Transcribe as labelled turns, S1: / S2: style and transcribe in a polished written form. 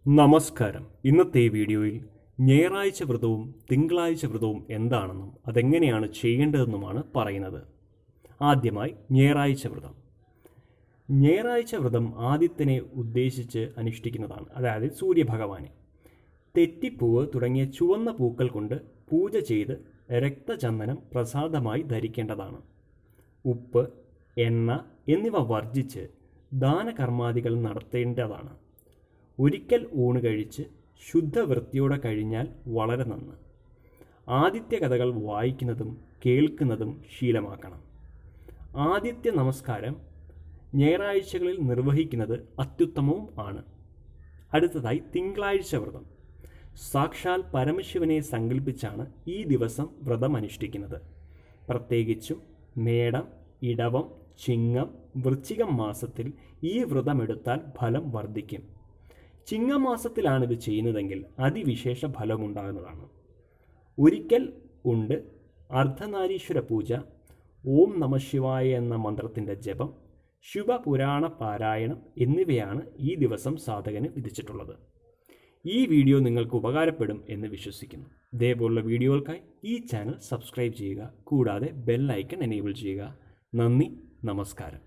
S1: നമസ്കാരം. ഇന്നത്തെ വീഡിയോയിൽ ഞായറാഴ്ച വ്രതവും തിങ്കളാഴ്ച വ്രതവും എന്താണെന്നും അതെങ്ങനെയാണ് ചെയ്യേണ്ടതെന്നുമാണ് പറയുന്നത്. ആദ്യമായി ഞായറാഴ്ച വ്രതം. ഞായറാഴ്ച വ്രതം ആദിത്യനെ ഉദ്ദേശിച്ച് അനുഷ്ഠിക്കുന്നതാണ്, അതായത് സൂര്യഭഗവാനെ. തെറ്റിപ്പൂവ് തുടങ്ങിയ ചുവന്ന പൂക്കൾ കൊണ്ട് പൂജ ചെയ്ത് രക്തചന്ദനം പ്രസാദമായി ധരിക്കേണ്ടതാണ്. ഉപ്പ്, എണ്ണ എന്നിവ വർജിച്ച് ദാനകർമാദികൾ നടത്തേണ്ടതാണ്. ഒരിക്കൽ ഊണ് കഴിച്ച് ശുദ്ധവൃത്തിയോടെ കഴിഞ്ഞാൽ വളരെ നന്ന്. ആദിത്യ കഥകൾ വായിക്കുന്നതും കേൾക്കുന്നതും ശീലമാക്കണം. ആദിത്യ നമസ്കാരം ഞായറാഴ്ചകളിൽ നിർവഹിക്കുന്നത് അത്യുത്തമവും ആണ്. അടുത്തതായി തിങ്കളാഴ്ച വ്രതം. സാക്ഷാൽ പരമശിവനെ സങ്കല്പിച്ചാണ് ഈ ദിവസം വ്രതം അനുഷ്ഠിക്കുന്നത്. പ്രത്യേകിച്ചും മേടം, ഇടവം, ചിങ്ങം, വൃശ്ചികം മാസത്തിൽ ഈ വ്രതമെടുത്താൽ ഫലം വർദ്ധിക്കും. ചിങ്ങമാസത്തിലാണിത് ചെയ്യുന്നതെങ്കിൽ അതിവിശേഷ ഫലമുണ്ടാകുന്നതാണ്. ഒരിക്കൽ ഉണ്ട് അർദ്ധനാരീശ്വര പൂജ, ഓം നമഃശിവായ എന്ന മന്ത്രത്തിൻ്റെ ജപം, ശുഭപുരാണ പാരായണം എന്നിവയാണ് ഈ ദിവസം സാധകന് വിധിച്ചിട്ടുള്ളത്. ഈ വീഡിയോ നിങ്ങൾക്ക് ഉപകാരപ്പെടും എന്ന് വിശ്വസിക്കുന്നു. ഇതേപോലുള്ള വീഡിയോകൾക്കായി ഈ ചാനൽ സബ്സ്ക്രൈബ് ചെയ്യുക. കൂടാതെ ബെൽ ഐക്കൺ എനേബിൾ ചെയ്യുക. നന്ദി, നമസ്കാരം.